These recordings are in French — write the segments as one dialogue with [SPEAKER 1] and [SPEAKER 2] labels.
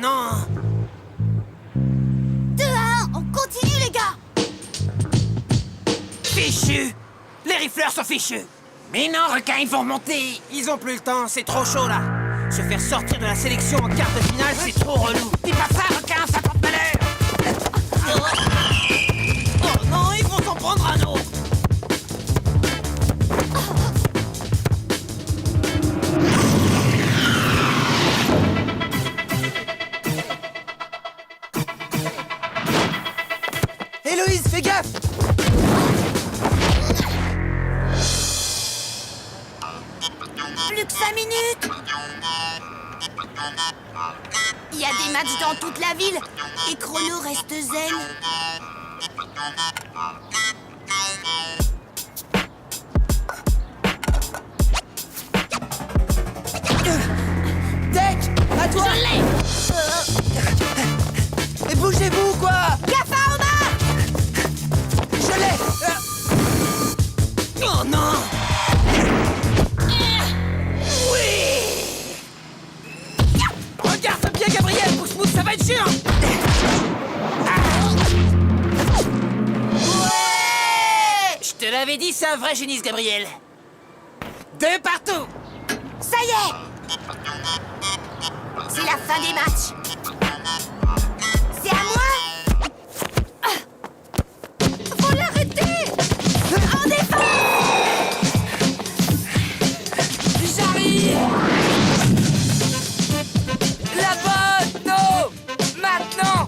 [SPEAKER 1] non!
[SPEAKER 2] 2-1, on continue les gars!
[SPEAKER 1] Fichus! Les rifleurs sont fichus! Mais non, requins, ils vont remonter! Ils ont plus le temps, c'est trop chaud là! Se faire sortir de la sélection en quart de finale, c'est trop relou! Dis pas ça, requin, ça porte malheur! Oh non, ils vont s'en prendre un autre!
[SPEAKER 3] Héloïse, fais gaffe!
[SPEAKER 2] Plus que 5 minutes! Il y a des matchs dans toute la ville et Chrono reste zen.
[SPEAKER 3] Deck, à toi!
[SPEAKER 2] Je l'ai!
[SPEAKER 3] Et bougez-vous, quoi!
[SPEAKER 2] Gaffe, Omar!
[SPEAKER 3] Je l'ai!
[SPEAKER 1] Oh non! Oui! Regarde bien, Gabriel! Pousse-pousse, ça va être chiant!
[SPEAKER 2] Ouais!
[SPEAKER 1] Je te l'avais dit, c'est un vrai génie, ce Gabriel! Deux partout!
[SPEAKER 2] Ça y est! C'est la fin des matchs. C'est à moi? Faut l'arrêter! En défense!
[SPEAKER 3] J'arrive! La bonne! Non! Maintenant!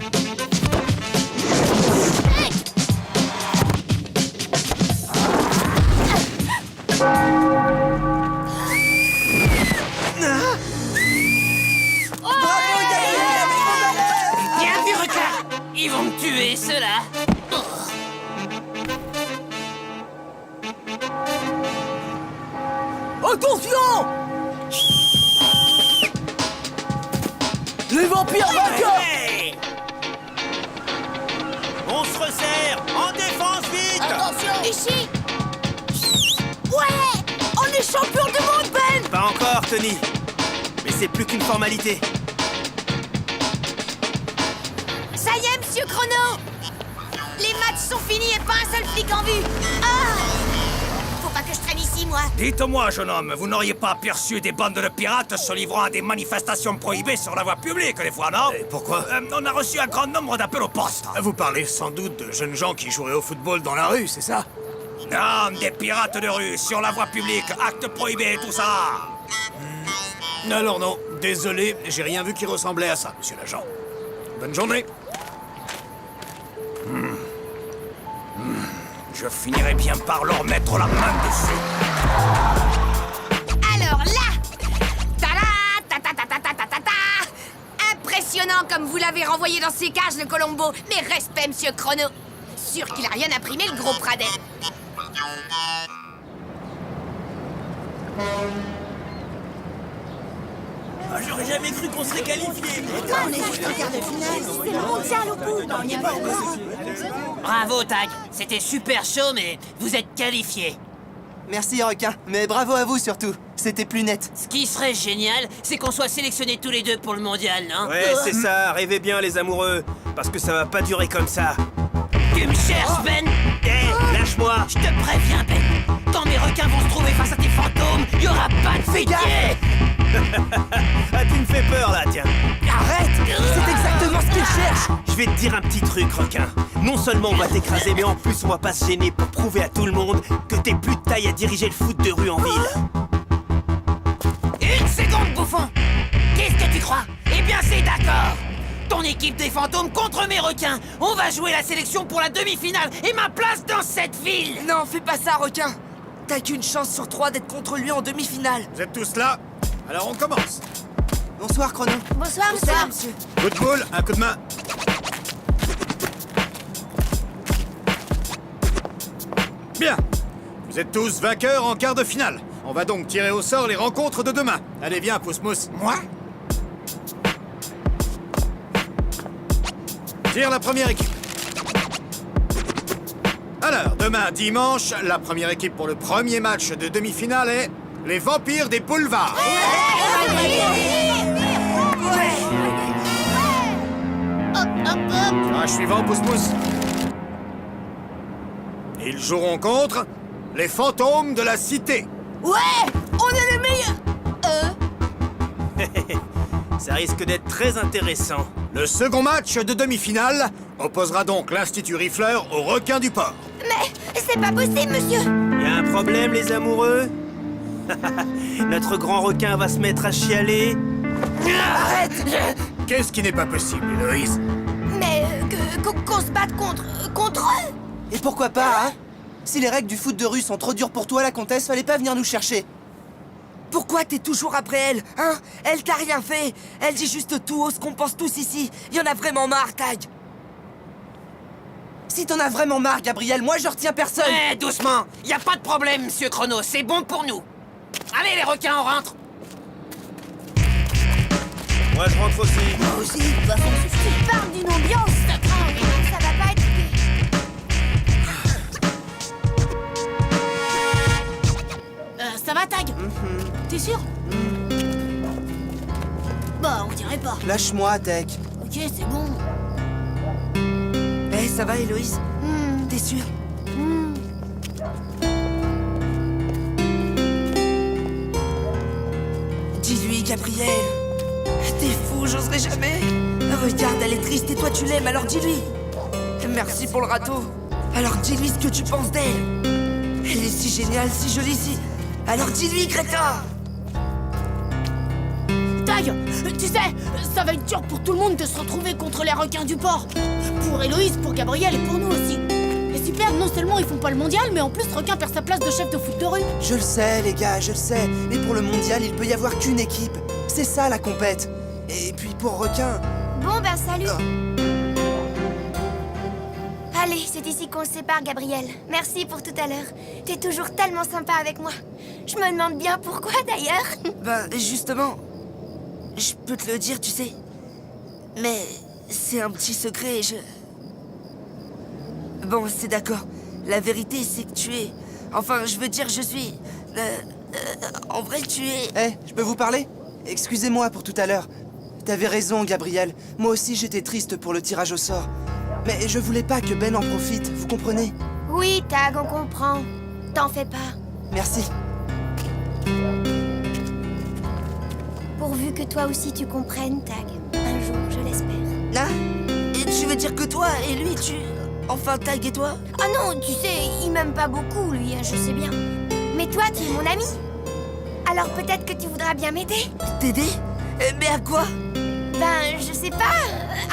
[SPEAKER 3] Bravo, Gabriel!
[SPEAKER 1] Bien vu, requin! Ils vont me tuer, ceux-là!
[SPEAKER 3] Attention! Les vampires vainqueurs!
[SPEAKER 1] Hey! On se resserre! En défense, vite!
[SPEAKER 2] Attention! Ici! Ouais! On est champion du monde, Ben!
[SPEAKER 1] Pas encore, Tony. Mais c'est plus qu'une formalité.
[SPEAKER 2] Ça y est, Monsieur Chrono! Les matchs sont finis et pas un seul flic en vue! Ah! Faut pas que je traîne ici, moi!
[SPEAKER 4] Dites-moi, jeune homme, vous n'auriez pas aperçu des bandes de pirates se livrant à des manifestations prohibées sur la voie publique, des fois, non?
[SPEAKER 5] Et pourquoi?
[SPEAKER 4] On a reçu un grand nombre d'appels au poste.
[SPEAKER 5] Vous parlez sans doute de jeunes gens qui joueraient au football dans la rue, c'est ça?
[SPEAKER 4] Non, des pirates de rue, sur la voie publique, actes prohibés, tout ça.
[SPEAKER 5] Alors non, désolé, j'ai rien vu qui ressemblait à ça, monsieur l'agent. Bonne journée.
[SPEAKER 4] Je finirai bien par leur mettre la main dessus.
[SPEAKER 2] Alors là! Ta-da! Ta-ta-ta-ta-ta-ta-ta! Impressionnant comme vous l'avez renvoyé dans ses cages, le Colombo! Mais respect, Monsieur Chrono! Sûr qu'il a rien imprimé, le gros Pradel!
[SPEAKER 1] J'aurais jamais cru qu'on serait qualifié!
[SPEAKER 2] On est juste en quart de finale! C'est le mondial au bout! On n'y est pas encore!
[SPEAKER 1] Bravo, Tag! C'était super chaud, mais vous êtes qualifiés.
[SPEAKER 3] Merci, requin, mais bravo à vous surtout. C'était plus net.
[SPEAKER 1] Ce qui serait génial, c'est qu'on soit sélectionnés tous les deux pour le mondial, non?
[SPEAKER 6] Ouais, c'est ça, rêvez bien les amoureux, parce que ça va pas durer comme ça.
[SPEAKER 1] Tu me cherches, Ben?
[SPEAKER 6] Hé, lâche-moi.
[SPEAKER 1] Je te préviens, Ben! Quand mes requins vont se trouver face à tes fantômes, y aura pas de pitié!
[SPEAKER 6] Ah, tu me fais peur là, tiens.
[SPEAKER 3] Arrête! C'est exactement ce qu'il cherche!
[SPEAKER 6] Je vais te dire un petit truc, requin. Non seulement on va t'écraser, mais en plus on va pas se gêner pour prouver à tout le monde que t'es plus de taille à diriger le foot de rue en ville.
[SPEAKER 1] Une seconde, bouffon! Qu'est-ce que tu crois? Eh bien, c'est d'accord! Ton équipe des fantômes contre mes requins! On va jouer la sélection pour la demi-finale et ma place dans cette ville!
[SPEAKER 3] Non, fais pas ça, requin! T'as qu'une chance sur 3 d'être contre lui en demi-finale.
[SPEAKER 5] Vous êtes tous là? Alors on commence.
[SPEAKER 3] Bonsoir, Chrono.
[SPEAKER 2] Bonsoir,
[SPEAKER 3] Bonsoir, monsieur.
[SPEAKER 5] Coup de boule, un coup de main. Bien. Vous êtes tous vainqueurs en quart de finale. On va donc tirer au sort les rencontres de demain. Allez, viens, Pousse-Mousse.
[SPEAKER 4] Moi?
[SPEAKER 5] Tire la première équipe. Alors, demain, dimanche, la première équipe pour le premier match de demi-finale est les Vampires des Boulevards. Tirage suivant, Pousse-Mousse. Ils joueront contre les fantômes de la cité.
[SPEAKER 2] Ouais, on est les meilleurs.
[SPEAKER 6] Ça risque d'être très intéressant.
[SPEAKER 5] Le second match de demi-finale opposera donc l'Institut Rifleur au requin du port.
[SPEAKER 2] Mais c'est pas possible, monsieur.
[SPEAKER 6] Y a un problème, les amoureux? Notre grand requin va se mettre à chialer.
[SPEAKER 3] Arrête!
[SPEAKER 5] Qu'est-ce qui n'est pas possible, Héloïse?
[SPEAKER 2] Mais qu'on se batte contre eux.
[SPEAKER 7] Et pourquoi pas, hein? Si les règles du foot de rue sont trop dures pour toi, la comtesse, fallait pas venir nous chercher.
[SPEAKER 3] Pourquoi t'es toujours après elle, hein? Elle t'a rien fait. Elle dit juste tout haut ce qu'on pense tous ici. Y en a vraiment marre, Tag.
[SPEAKER 7] Si t'en as vraiment marre, Gabriel, moi je retiens personne.
[SPEAKER 1] Eh, doucement. Y a pas de problème, monsieur Chrono. C'est bon pour nous. Allez, les requins, on rentre.
[SPEAKER 6] Moi, je rentre aussi.
[SPEAKER 2] Moi aussi, de toute façon, tu parles d'une ambiance. Ça va pas être... ça va, Tag? T'es sûr? Bah, on dirait pas.
[SPEAKER 7] Lâche-moi, Tech.
[SPEAKER 2] Ok, c'est bon.
[SPEAKER 3] Eh, ça va, Héloïse? T'es sûre? Dis-lui, Gabriel. T'es fou, j'oserais jamais. Regarde, elle est triste et toi tu l'aimes, alors dis-lui. Merci pour le râteau. Alors dis-lui ce que tu penses d'elle. Elle est si géniale, si jolie, si... Alors dis-lui, crétin!
[SPEAKER 2] Tag, tu sais, ça va être dur pour tout le monde de se retrouver contre les requins du port. Pour Héloïse, pour Gabriel et pour nous aussi. Et super, non seulement ils font pas le mondial, mais en plus requin perd sa place de chef de foot de rue.
[SPEAKER 7] Je le sais, les gars, je le sais. Mais pour le mondial, il peut y avoir qu'une équipe. C'est ça, la compète. Et puis pour requin...
[SPEAKER 2] Bon, ben salut.
[SPEAKER 7] Ah.
[SPEAKER 2] Allez, c'est ici qu'on se sépare, Gabriel. Merci pour tout à l'heure. T'es toujours tellement sympa avec moi. Je me demande bien pourquoi, d'ailleurs.
[SPEAKER 3] Ben, justement, je peux te le dire, tu sais. Mais c'est un petit secret et je... Bon, c'est d'accord. La vérité, c'est que tu es... Enfin, je veux dire, je suis... en vrai, tu es...
[SPEAKER 7] Eh, je peux vous parler? Excusez-moi pour tout à l'heure. T'avais raison, Gabriel. Moi aussi, j'étais triste pour le tirage au sort. Mais je voulais pas que Ben en profite, vous comprenez?
[SPEAKER 2] Oui, Tag, on comprend. T'en fais pas.
[SPEAKER 7] Merci.
[SPEAKER 2] Pourvu que toi aussi tu comprennes, Tag. Un jour, je l'espère.
[SPEAKER 3] Ah, et tu veux dire que toi et lui, tu... Enfin, Tag et toi?
[SPEAKER 2] Ah non, tu sais, il m'aime pas beaucoup, lui, hein, je sais bien. Mais toi, tu es mon ami. Alors peut-être que tu voudras bien m'aider.
[SPEAKER 3] T'aider? Mais à quoi?
[SPEAKER 2] Ben, je sais pas,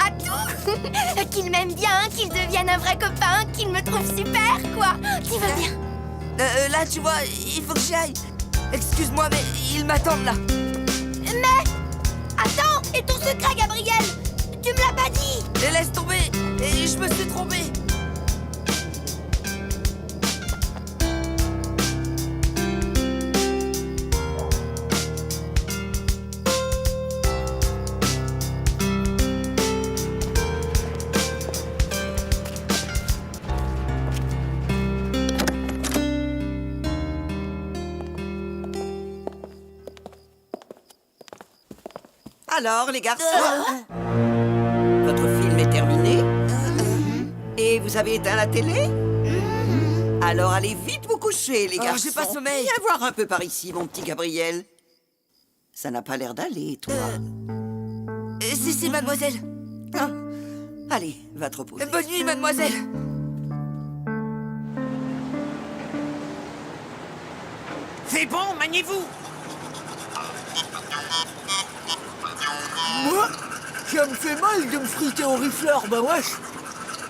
[SPEAKER 2] à tout. Qu'il m'aime bien, qu'il devienne un vrai copain, qu'il me trouve super, quoi. Tu veux bien?
[SPEAKER 3] Là, tu vois, il faut que j'y aille. Excuse-moi, mais ils m'attendent là.
[SPEAKER 2] Mais... Attends, et ton secret, Gabriel? Tu me l'as pas dit.
[SPEAKER 3] Et laisse tomber. Et je me suis trompé.
[SPEAKER 8] Alors, les garçons, votre film est terminé et vous avez éteint la télé. Alors, allez vite vous coucher, les garçons.
[SPEAKER 3] j'ai pas sommeil.
[SPEAKER 8] Viens voir un peu par ici, mon petit Gabriel. Ça n'a pas l'air d'aller, toi.
[SPEAKER 3] Si, mademoiselle.
[SPEAKER 8] Ah. Allez, va te reposer.
[SPEAKER 3] Bonne nuit, mademoiselle.
[SPEAKER 1] C'est bon, maniez-vous.
[SPEAKER 9] Moi, ça me fait mal de me friter au rifleur, bah wesh.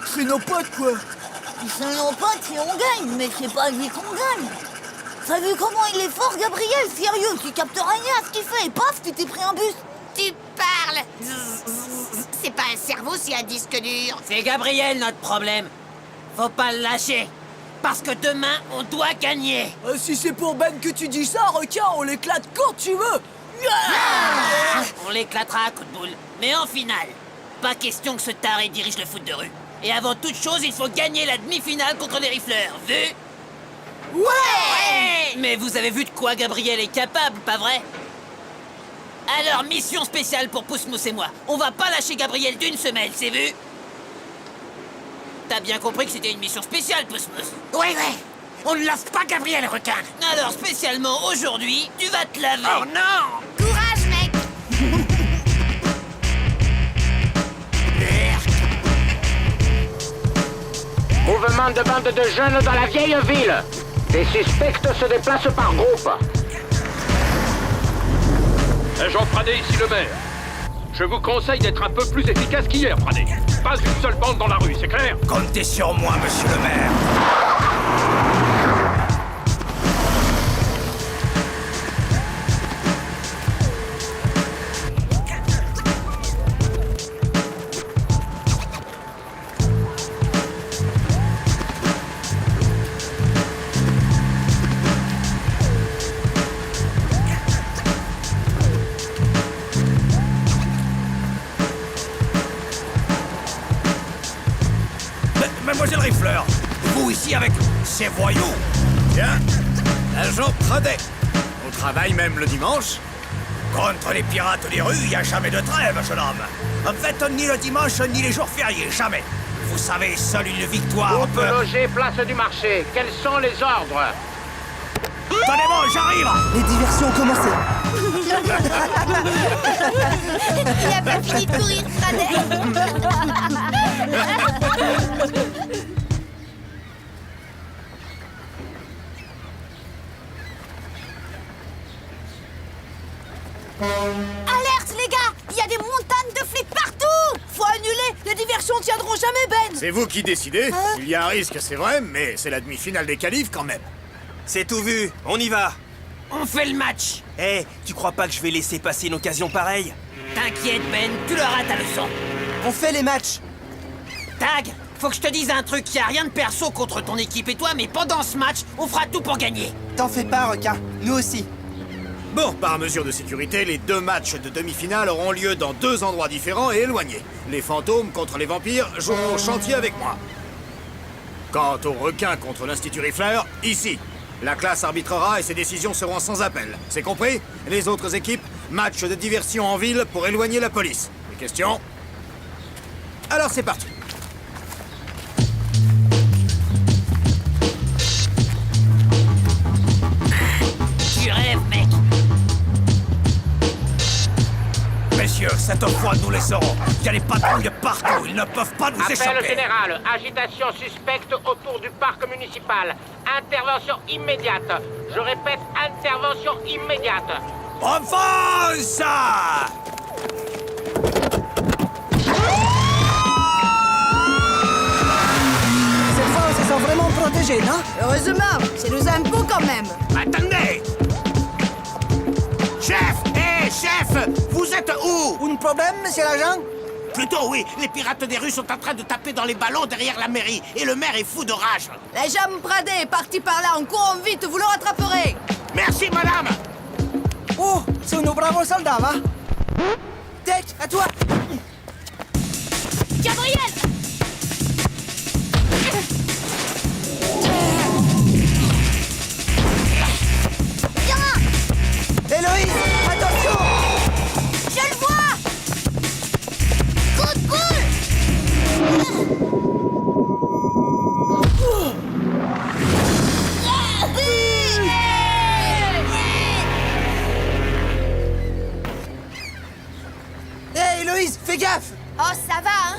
[SPEAKER 9] C'est nos potes, quoi.
[SPEAKER 10] C'est nos potes et on gagne, mais c'est pas lui qu'on gagne. T'as vu comment il est fort, Gabriel? Sérieux, tu captes rien à ce qu'il fait et paf, tu t'es pris un bus.
[SPEAKER 2] Tu parles. C'est pas un cerveau, c'est un disque dur.
[SPEAKER 1] C'est Gabriel notre problème. Faut pas le lâcher. Parce que demain, on doit gagner.
[SPEAKER 9] Si c'est pour Ben que tu dis ça, requin, on l'éclate quand tu veux.
[SPEAKER 1] On l'éclatera à coups de boule. Mais en finale, pas question que ce taré dirige le foot de rue. Et avant toute chose, il faut gagner la demi-finale contre les rifleurs. Vu? Ouais! Mais vous avez vu de quoi Gabriel est capable, pas vrai? Alors, mission spéciale pour Pousse-Mousse et moi. On va pas lâcher Gabriel d'une semelle, c'est vu? T'as bien compris que c'était une mission spéciale, Pousse-Mousse? Ouais. On ne lave pas Gabriel requin. Alors, spécialement aujourd'hui, tu vas te laver. Oh non!
[SPEAKER 2] Courage, mec.
[SPEAKER 11] Mouvement de bande de jeunes dans la vieille ville. Les suspects se déplacent par groupe.
[SPEAKER 12] Agent Fradé, ici le maire. Je vous conseille d'être un peu plus efficace qu'hier, Fradé. Pas une seule bande dans la rue, c'est clair?
[SPEAKER 4] Comptez sur moi, monsieur le maire. Mademoiselle Riffleur, vous ici avec ces voyous?
[SPEAKER 5] Tiens, l'agent Pradet. On travaille même le dimanche?
[SPEAKER 4] Contre les pirates des rues, il n'y a jamais de trêve, jeune homme. En fait, ni le dimanche, ni les jours fériés, jamais. Vous savez, seule une victoire
[SPEAKER 11] Groupe logé, place du marché. Quels sont les ordres?
[SPEAKER 4] Tenez-moi, j'arrive!
[SPEAKER 7] Les diversions ont commencé.
[SPEAKER 2] Il a pas fini de courir, Fradais.
[SPEAKER 10] Alerte, les gars! Il y a des montagnes de flics partout! Faut annuler! Les diversions tiendront jamais, Ben!
[SPEAKER 5] C'est vous qui décidez. Il y a un risque, c'est vrai, mais c'est la demi-finale des qualifs quand même.
[SPEAKER 6] C'est tout vu, on y va.
[SPEAKER 1] On fait le match.
[SPEAKER 6] Eh, tu crois pas que je vais laisser passer une occasion pareille?
[SPEAKER 1] T'inquiète, Ben, tu l'auras ta leçon.
[SPEAKER 7] On fait les matchs.
[SPEAKER 1] Tag, faut que je te dise un truc. Y a rien de perso contre ton équipe et toi, mais pendant ce match, on fera tout pour gagner.
[SPEAKER 7] T'en fais pas, requin. Nous aussi.
[SPEAKER 5] Bon, par mesure de sécurité, les 2 matchs de demi-finale auront lieu dans 2 endroits différents et éloignés. Les fantômes contre les vampires joueront au chantier avec moi. Quant aux requins contre l'Institut Riffler, ici. La classe arbitrera et ses décisions seront sans appel. C'est compris? Les autres équipes, match de diversion en ville pour éloigner la police. Des questions? Alors c'est parti.
[SPEAKER 1] Tu rêves, mec.
[SPEAKER 4] Messieurs, cette fois, nous les aurons. Il y a des patrouilles partout, ils ne peuvent pas nous
[SPEAKER 11] Appel
[SPEAKER 4] échapper.
[SPEAKER 11] général. Agitation suspecte autour du parc municipal. Intervention immédiate. Je répète, intervention immédiate.
[SPEAKER 4] Avance!
[SPEAKER 3] Cette fois, on se sent vraiment protégé, non? Heureusement, c'est nous un coup quand même.
[SPEAKER 4] Attendez! Chef! Chef! Vous êtes où?
[SPEAKER 3] Un problème, monsieur l'agent?
[SPEAKER 1] Plutôt oui, les pirates des rues sont en train de taper dans les ballons derrière la mairie et le maire est fou de rage.
[SPEAKER 3] L'agent Pradet est parti par là, en courant vite, vous le rattraperez.
[SPEAKER 1] Merci, madame.
[SPEAKER 3] Oh, c'est nos bravos soldats, va? Tech, à toi.
[SPEAKER 2] Gabriel!
[SPEAKER 3] Héloïse, attention!
[SPEAKER 10] Je le vois! Coup de
[SPEAKER 7] Hé, Héloïse, fais gaffe!
[SPEAKER 10] Oh, ça va, hein?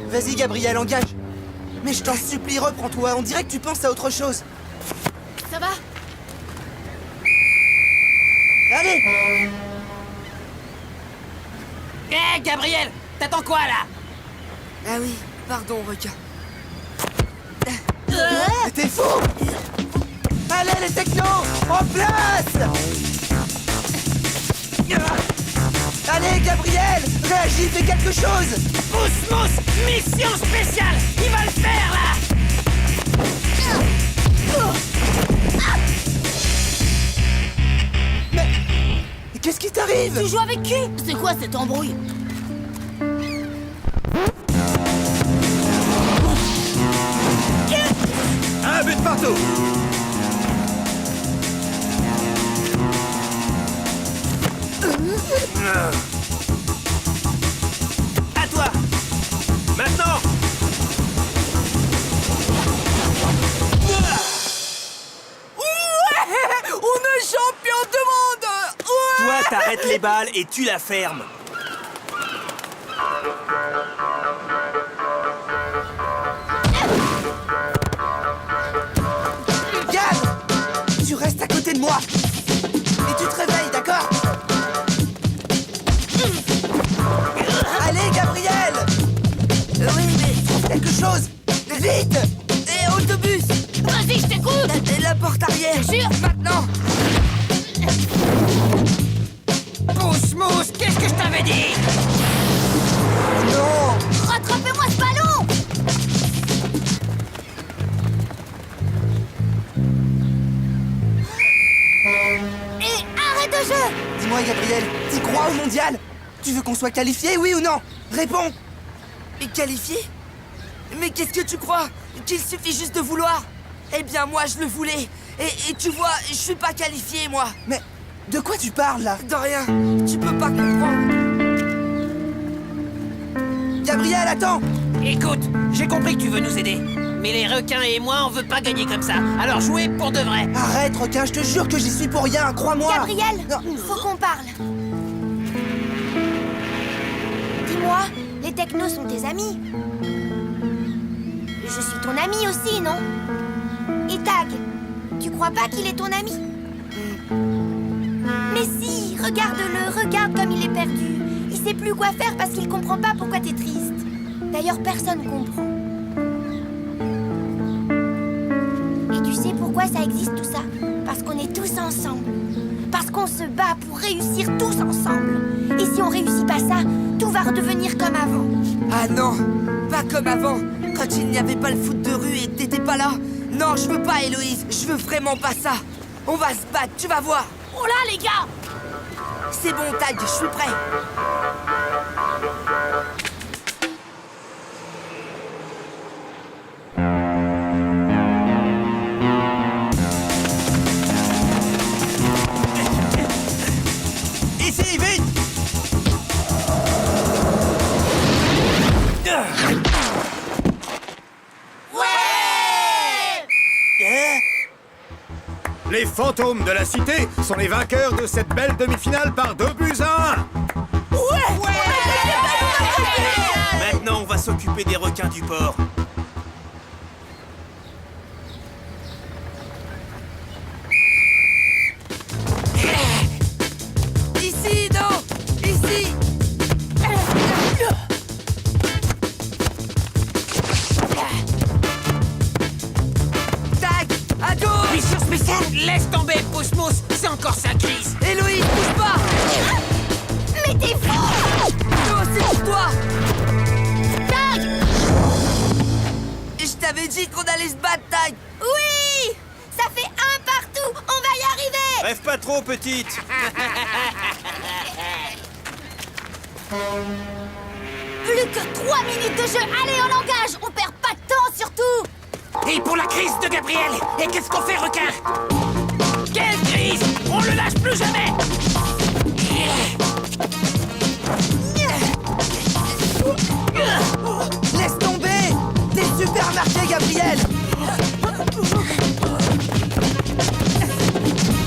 [SPEAKER 7] Vas-y, Gabriel, engage. Mais je t'en supplie, reprends-toi. On dirait que tu penses à autre chose.
[SPEAKER 2] Ça va?
[SPEAKER 7] Allez!
[SPEAKER 1] Hé, Gabriel, t'attends quoi, là?
[SPEAKER 3] Ah oui, pardon, requin.
[SPEAKER 7] Mais t'es fou! Allez, les technos! En place! Allez, Gabriel! Réagis, fais quelque chose!
[SPEAKER 1] Pousse-mousse, mission spéciale. Il va le faire, là.
[SPEAKER 7] Mais qu'est-ce qui t'arrive?
[SPEAKER 2] Tu joues avec qui? C'est quoi cette embrouille?
[SPEAKER 5] Un but partout.
[SPEAKER 6] À toi. Maintenant. t'arrêtes les balles et tu la fermes.
[SPEAKER 7] Gab! Tu restes à côté de moi. Et tu te réveilles, d'accord? Allez, Gabriel!
[SPEAKER 3] Oui, mais...
[SPEAKER 7] Trouve quelque chose! Vite!
[SPEAKER 3] Et autobus!
[SPEAKER 2] Vas-y, je t'écoute.
[SPEAKER 3] La porte arrière!
[SPEAKER 2] Sûr?
[SPEAKER 3] Maintenant!
[SPEAKER 1] Pousse-mousse, qu'est-ce que je t'avais dit?
[SPEAKER 7] Non!
[SPEAKER 10] Rattrapez-moi ce ballon! Et arrête de jeu!
[SPEAKER 7] Dis-moi, Gabriel, t'y crois au mondial? Tu veux qu'on soit qualifié, oui ou non? Réponds!
[SPEAKER 3] Et qualifié? Mais qu'est-ce que tu crois? Qu'il suffit juste de vouloir? Eh bien, moi, je le voulais. Et tu vois, je suis pas qualifié, moi.
[SPEAKER 7] Mais de quoi tu parles, là?
[SPEAKER 3] De rien. Tu peux pas comprendre.
[SPEAKER 7] Gabriel, attends!
[SPEAKER 1] Écoute, j'ai compris que tu veux nous aider. Mais les requins et moi, on veut pas gagner comme ça. Alors jouez pour de vrai.
[SPEAKER 7] Arrête, requin, je te jure que j'y suis pour rien, crois-moi!
[SPEAKER 10] Gabriel,
[SPEAKER 7] Non.
[SPEAKER 10] faut qu'on parle. Dis-moi, les technos sont tes amis. Je suis ton ami aussi, non? Et Tag, tu crois pas qu'il est ton ami? Mais si, regarde-le, regarde comme il est perdu. Il sait plus quoi faire parce qu'il comprend pas pourquoi t'es triste. D'ailleurs, personne comprend. Et tu sais pourquoi ça existe tout ça? Parce qu'on est tous ensemble. Parce qu'on se bat pour réussir tous ensemble. Et si on réussit pas ça, tout va redevenir comme avant.
[SPEAKER 3] Ah non, pas comme avant. Quand il n'y avait pas le foot de rue et que t'étais pas là. Non, je veux pas, Héloïse. Je veux vraiment pas ça. On va se battre, tu vas voir.
[SPEAKER 2] Oh là, les gars!
[SPEAKER 3] C'est bon, Tag, je suis prêt.
[SPEAKER 6] Ici, vite!
[SPEAKER 5] Les fantômes de la cité sont les vainqueurs de cette belle demi-finale par 2-1.
[SPEAKER 6] Maintenant, on va s'occuper des requins du port.
[SPEAKER 3] Ici, non. Ici. Tag, à gauche.
[SPEAKER 1] Mission spéciale, laisse tomber, pousse-mousse. C'est encore sa crise.
[SPEAKER 3] Héloïse, bouge pas.
[SPEAKER 10] Mais t'es fou!
[SPEAKER 3] Non, c'est pour toi.
[SPEAKER 10] Tag!
[SPEAKER 3] Je t'avais dit qu'on allait se battre, Tag.
[SPEAKER 10] Oui! Ça fait un partout! On va y arriver!
[SPEAKER 6] Rêve pas trop, petite.
[SPEAKER 10] Plus que 3 minutes de jeu! Allez, on engage! On perd pas de temps, surtout!
[SPEAKER 1] Et pour la crise de Gabriel. Et qu'est-ce qu'on fait, requin? Quelle crise? On le lâche plus jamais.
[SPEAKER 7] Laisse tomber! T'es super marqué, Gabriel!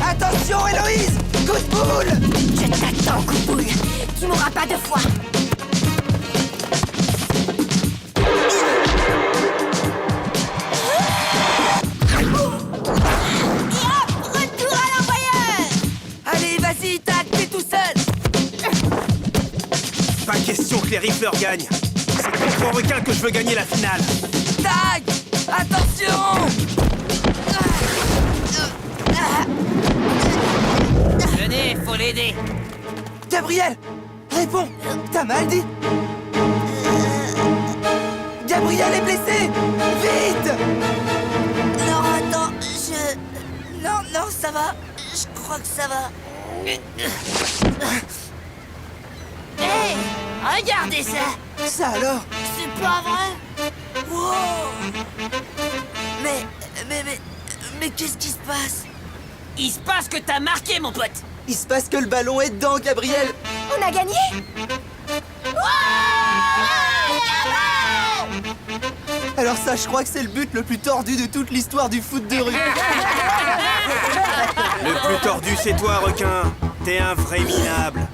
[SPEAKER 7] Attention, Héloïse! Coup de boule!
[SPEAKER 10] Je t'attends, coup de boule! Tu m'auras pas deux fois! Et hop! Retour à l'envoyeur!
[SPEAKER 3] Allez, vas-y, Tag, t'es tout seul.
[SPEAKER 6] Pas question que les rifleurs gagnent. C'est contre un requin que je veux gagner la finale.
[SPEAKER 3] Tag, attention.
[SPEAKER 1] Venez, faut l'aider.
[SPEAKER 7] Gabriel! Réponds! T'as mal dit? Gabriel est blessé! Vite!
[SPEAKER 3] Non, attends, Non, ça va. Je crois que ça va.
[SPEAKER 2] Hé! Regardez ça!
[SPEAKER 7] Ça alors?
[SPEAKER 2] C'est pas vrai?
[SPEAKER 3] Wow. Mais qu'est-ce qui se passe?
[SPEAKER 1] Il se passe que t'as marqué, mon pote.
[SPEAKER 7] Il se passe que le ballon est dedans, Gabriel!
[SPEAKER 10] On a gagné?
[SPEAKER 7] Alors ça, je crois que c'est le but le plus tordu de toute l'histoire du foot de rue.
[SPEAKER 6] Le plus tordu, c'est toi, requin. T'es un vrai minable.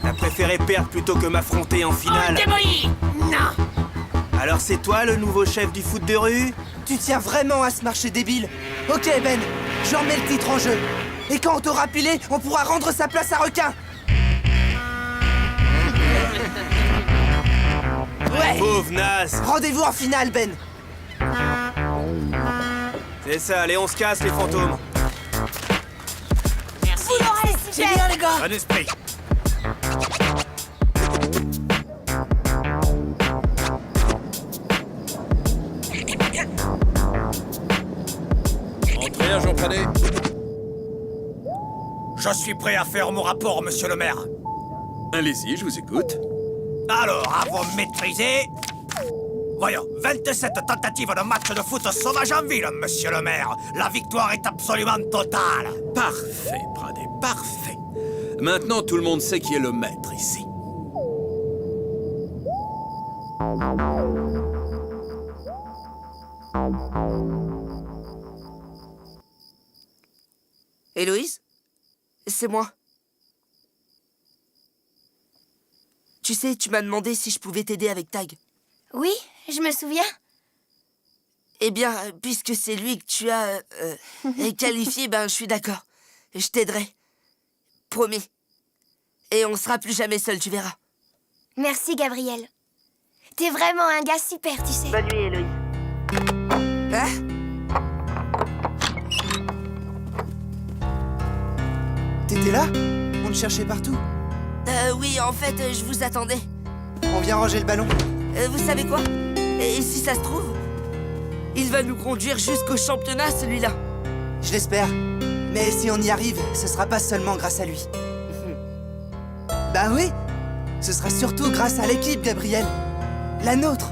[SPEAKER 6] T'as préféré perdre plutôt que m'affronter en finale.
[SPEAKER 1] Démolie! Non!
[SPEAKER 6] Alors c'est toi le nouveau chef du foot de rue?
[SPEAKER 7] Tu tiens vraiment à ce marché débile? Ok, Ben, je remets le titre en jeu. Et quand on t'aura pilé, on pourra rendre sa place à Requin. Ouais!
[SPEAKER 6] Pauvre naze.
[SPEAKER 7] Rendez-vous en finale, Ben.
[SPEAKER 6] C'est ça, allez, on se casse les fantômes.
[SPEAKER 1] Merci.
[SPEAKER 3] C'est bien, les gars.
[SPEAKER 5] Bon esprit.
[SPEAKER 12] Entrez, agent Pradet.
[SPEAKER 4] Je suis prêt à faire mon rapport, monsieur le maire.
[SPEAKER 12] Allez-y, je vous écoute.
[SPEAKER 4] Alors, à vous maîtriser... Voyons, 27 tentatives de match de foot sauvage en ville, monsieur le maire. La victoire est absolument totale.
[SPEAKER 12] Parfait, Pradet, parfait. Maintenant, tout le monde sait qui est le maître ici.
[SPEAKER 3] Héloïse? C'est moi. Tu sais, tu m'as demandé si je pouvais t'aider avec Tag.
[SPEAKER 10] Oui, je me souviens.
[SPEAKER 3] Eh bien, puisque c'est lui que tu as qualifié, ben je suis d'accord. Je t'aiderai. Promis. Et on sera plus jamais seuls, tu verras.
[SPEAKER 10] Merci, Gabriel. T'es vraiment un gars super, tu sais.
[SPEAKER 3] Bonne nuit, Héloïse. Hein?
[SPEAKER 7] T'étais là? On te cherchait partout.
[SPEAKER 3] Oui, en fait, je vous attendais.
[SPEAKER 7] On vient ranger le ballon.
[SPEAKER 3] Vous savez quoi? Et si ça se trouve, il va nous conduire jusqu'au championnat, celui-là.
[SPEAKER 7] Je l'espère. Mais si on y arrive, ce sera pas seulement grâce à lui. Bah oui, ce sera surtout grâce à l'équipe, Gabriel. La nôtre.